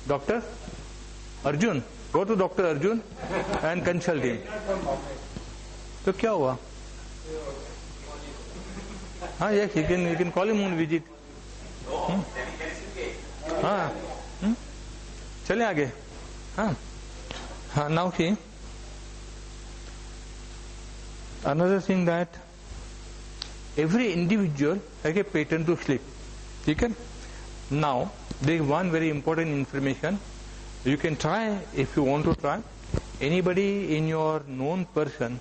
Doctor Arjun, go to Dr. Arjun and consult him. तो क्या हुआ? हाँ, yes, you can call him on visit. हाँ, चले आगे. हाँ, हाँ. Now see, another thing that every individual has a pattern to sleep. ठीक है? Now there is one very important information. You can try if you want to try. Anybody in your known person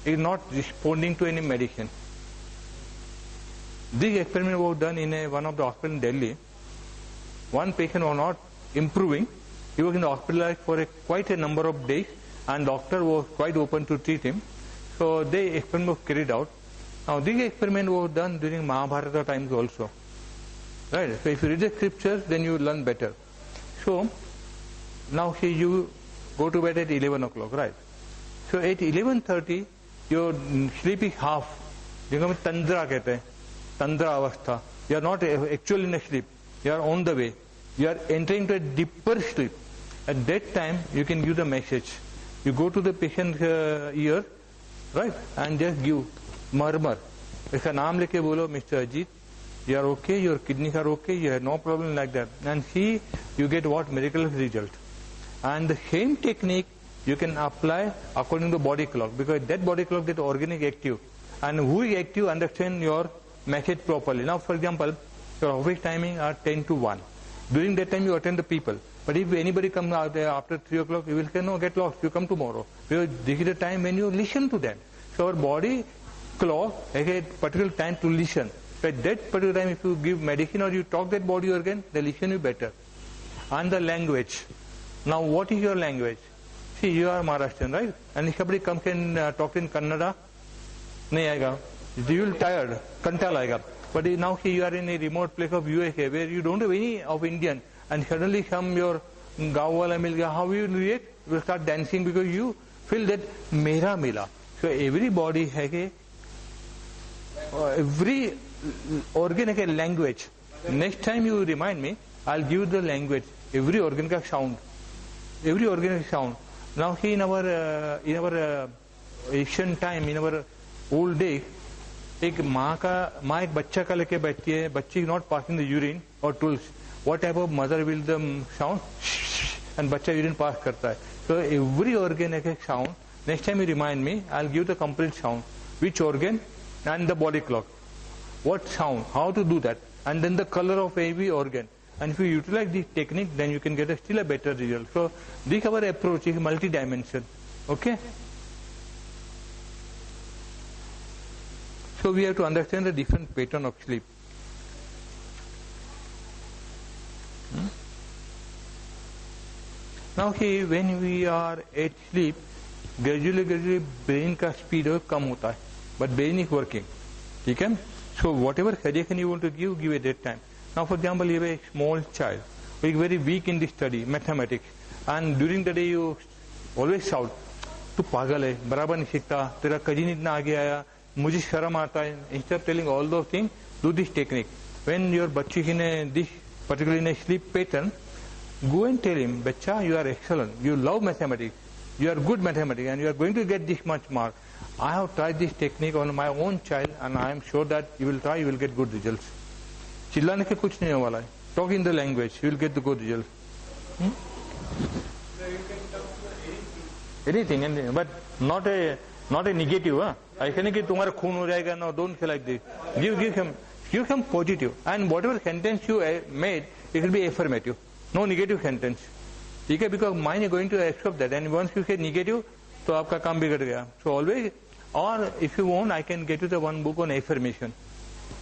is not responding to any medicine. This experiment was done in one of the hospitals in Delhi. One patient was not improving. He was in the hospital for quite a number of days, and doctor was quite open to treat him. So the experiment was carried out. Now this experiment was done during Mahabharata times also. Right? So if you read the scriptures, then you learn better. So now say you go to bed at 11 o'clock, right? So at 11:30, your sleep is half. जिसको हम तंद्रा कहते हैं, तंद्रा अवस्था. You are not actually in a sleep. You are on the way. You are entering to a deeper sleep. At that time, you can give the message. You go to the patient's ear, right, and just give murmur. इसका नाम लेके बोलो, Mr. Ajit, you are okay, your kidneys are okay, you have no problem, like that. And see, you get what miraculous result. And the same technique you can apply according to body clock, because that body clock that organic active, and who is active understand your message properly. Now for example, your office timing are 10 to 1. During that time you attend the people. But if anybody comes out there after 3 o'clock, you will say, no, get lost, you come tomorrow. Because this is the time when you listen to them. So our body clock has a particular time to listen. So at that particular time, if you give medicine or you talk that body organ, they listen you better. And the language. Now what is your language? See, you are Maharashtrian, right? And if somebody comes and talk in Kannada, nahi aayega. You will tired, kantal aayega. But now see, you are in a remote place of USA where you don't have any of Indian, and suddenly some your gaon wala mil gaya, how will you react? You will start dancing because you feel that mera mila. So everybody has a every organ has a language. Next time you remind me, I'll give you the language. Every organ ka sound. Every organ has sound. Now see, in our ancient time, in our old days, एक माँ एक बच्चा का लेके बैठती है, बच्ची not passing the urine और stools, what type of mother will the sound, and बच्चा यूरिन पास करता है. सो एवरी ऑर्गन एक sound. Next time you remind me, I will give the complete sound, which organ and the body clock, what sound, how to do that, and then the colour of every organ. And if you utilize this technique, then you can get still a better result. So this our approach is multi-dimensional. Okay. So we have to understand the different pattern of sleep. Now see, when we are at sleep, gradually brain का speed कम होता है, but brain is working. ठीक है? So whatever suggestion you want to give at that time. Now for example, you have a small child who is very weak in the study, mathematics, and during the day you always shout, तू पागल है, बराबर नहीं सीखता, तेरा cousin इतना आगे आया, मुझे शर्म आता है. Instead of telling all those things, do this technique. When your bachchi is in this particularly in a sleep pattern, go and tell him, bachcha, you are excellent, you love mathematics, you are good mathematics, and you are going to get this much mark. I have tried this technique on my own child, and I am sure that you will try, you will get good results. चिल्लाने के कुछ नहीं वाला है. Talk in the language, you will get the good result. Anything, but not a negative. ऐसे नहीं कि तुम्हारा खून हो जाएगा. No, don't say like this. Give him positive, and whatever sentence you made, it will be affirmative. No negative sentence. ठीक है? Because mind is going to accept that, and once you say negative, तो आपका काम बिगड़ गया. So always, or if you want, I can get you the one book on affirmation.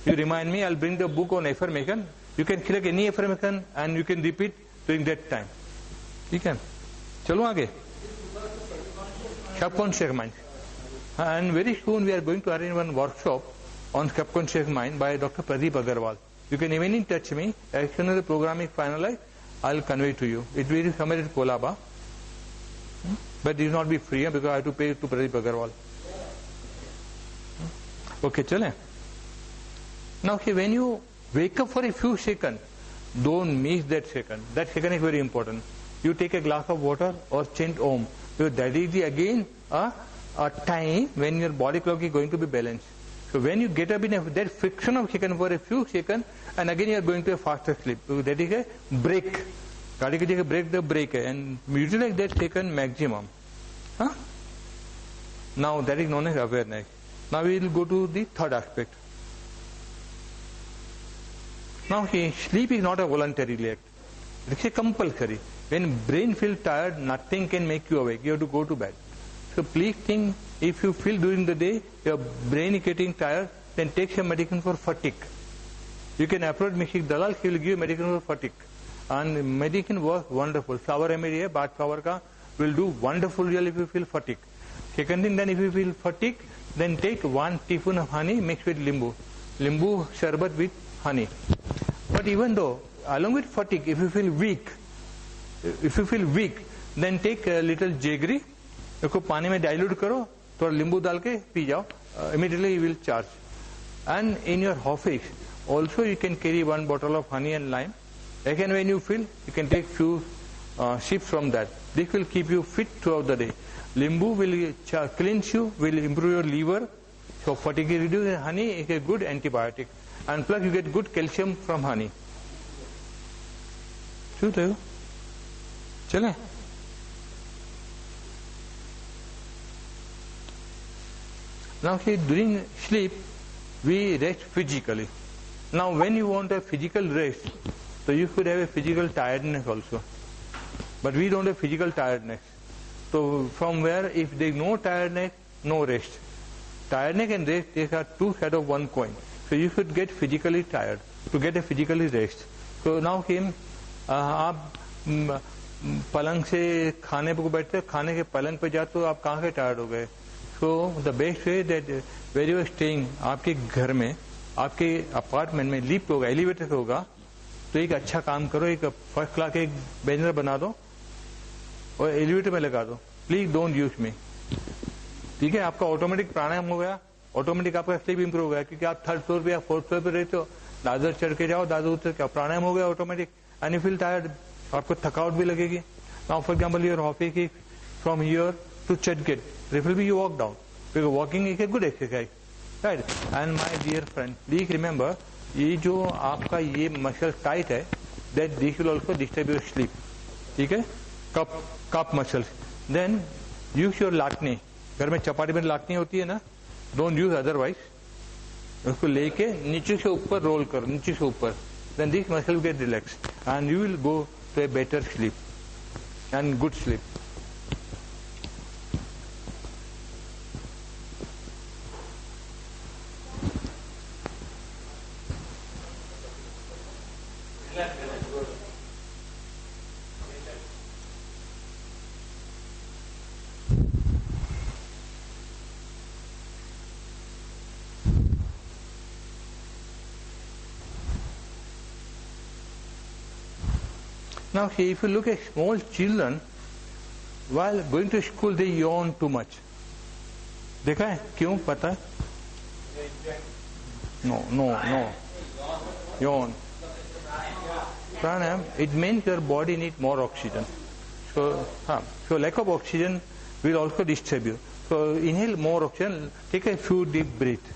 You remind me, I'll bring the book on affirmation. You can select any affirmation and you can repeat during that time. ठीक है? चलो आगे. Subconscious mind. And very soon we are going to arrange one workshop on subconscious mind by Dr. Pradeep Agarwal. You can even touch me. As soon as the program is finalized, I'll convey to you. It will be somewhere in Kolaba. But it will not be free because I have to pay to Pradeep Agarwal. Okay, chale. Now, when you wake up for a few seconds, Don't miss that second. That second is very important. You take a glass of water or chant Om. So that is again a time when your body clock is going to be balanced. So when you get up in that friction of second for a few seconds, and again you are going to a faster sleep. So that is a break. गाड़ी की जगह break the break and utilize that second maximum. Huh? Now that is known as awareness. Now we will go to the third aspect. Now sleep is not a voluntary act. It's a compulsory. When brain feels tired, nothing can make you awake. You have to go to bed. So please think, if you feel during the day your brain is getting tired, then take some medication for fatigue. You can approach Mrs. Dalal, she will give you medication for fatigue. And medicine works wonderful. Shower remedy hai, bath shower ka will do wonderful result if you feel fatigue. Second thing, then if you feel fatigue, then take 1 teaspoon of honey mixed with limbu. Limbu sharbat with honey. But even though, along with fatigue, if you feel weak, then take a little jaggery, उसको पानी में dilute करो, थोड़ा limbu डाल के P जाओ, immediately you will charge. And in your office, also you can carry 1 bottle of honey and lime. Again, when you feel, you can take few sips from that. This will keep you fit throughout the day. Limbu will cleanse you, will improve your liver. So fatigue is reduced. Honey is a good antibiotic. And plus you get good calcium from honey. શું થયું? ચલે? Now see, during sleep, we rest physically. Now when you want a physical rest, so you could have a physical tiredness also. But we don't have physical tiredness. So from where, if there is no tiredness, no rest. Tiredness and rest, these are two sides of one coin. So you should get physically tired to get a physically rest. So now him, आप पलंग से खाने को बैठते, खाने के पलंग पे जाते हो, आप कहाँ से टायर्ड हो गए? So the best way that where you are staying, आपके घर में, आपके अपार्टमेंट में लिफ्ट होगा, एलिवेटर होगा, तो एक अच्छा काम करो, एक फर्स्ट क्लास एक बैनर बना दो और एलिवेटर में लगा दो, प्लीज डोंट यूज मी. ठीक है, आपका ऑटोमेटिक प्राणायाम हो गया, ऑटोमेटिक आपका स्लीप इंप्रूव हो गया, क्योंकि आप 3rd फ्लोर पे या 4th फ्लोर पे रहते हो, दादर चढ़ के जाओ, दादर उतर के प्राणायाम हो गया automatic, and you feel tired, आपको थकावट भी लगेगी. Now for example your office is from here to Churchgate, preferably you walk down, because walking is a good exercise, right. And my dear friend, please remember, ये जो आपका ये muscle tight है, that this will also disturb your sleep. ठीक है, cup muscles. Then use your लाटनी. घर में चपाटी में लाटनी होती है ना, डोंट यूज अदरवाइज. उसको लेके नीचे से ऊपर रोल करो, नीचे से ऊपर. Then this muscle get relax and you will go to a better sleep and good sleep. Now see, if you look at small children, while going to school they yawn too much. देखा है क्यों? पता है? No. Yawn. Pranayam, it means your body needs more oxygen. So lack of oxygen will also disturb you. So inhale more oxygen, take a few deep breaths.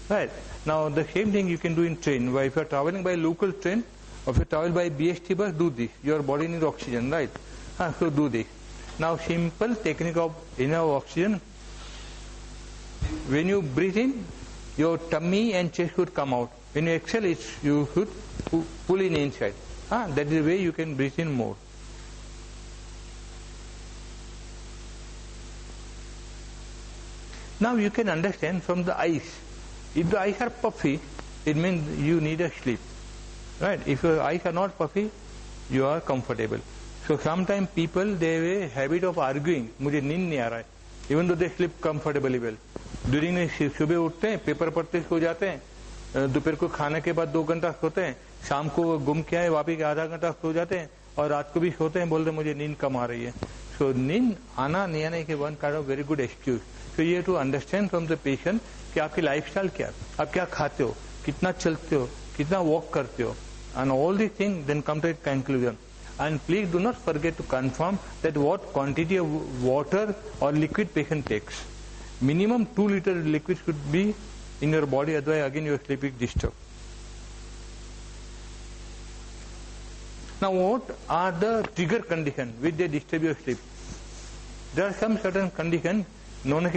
Right. Now the same thing you can do in train. If you are traveling by local train, or if you travel by BST bus, do this. Your body needs oxygen, right? So do this. Now simple technique of enough oxygen. When you breathe in, your tummy and chest should come out. When you exhale, you should pull in inside. That is the way you can breathe in more. Now you can understand from the eyes. If the eyes are puffy, it means you need a sleep. Right? If your eyes are not puffy, you are comfortable. So sometimes people, they have a habit of arguing, मुझे नींद नहीं आ रहा है, even though they sleep comfortably well. During सुबह उठते हैं, paper पढ़ते सो जाते हैं, दोपहर को खाने के बाद 2 घंटा सोते हैं, शाम को घूम के आए वापिस आधा घंटा सो जाते हैं, और रात को भी सोते हैं, बोलते मुझे नींद कम आ रही है. So नींद आना नहीं आने के one kind of very good excuse. So you have to understand from the patient कि आपकी लाइफस्टाइल क्या है, आप क्या खाते हो, कितना चलते हो, कितना वॉक करते हो. And all these things then come to a conclusion. And please do not forget to confirm that what quantity of water or liquid patient takes. Minimum 2 liters liquid should be in your body, otherwise again your sleep is disturbed. Now what are the trigger conditions which they disturb your sleep? There are some certain conditions known as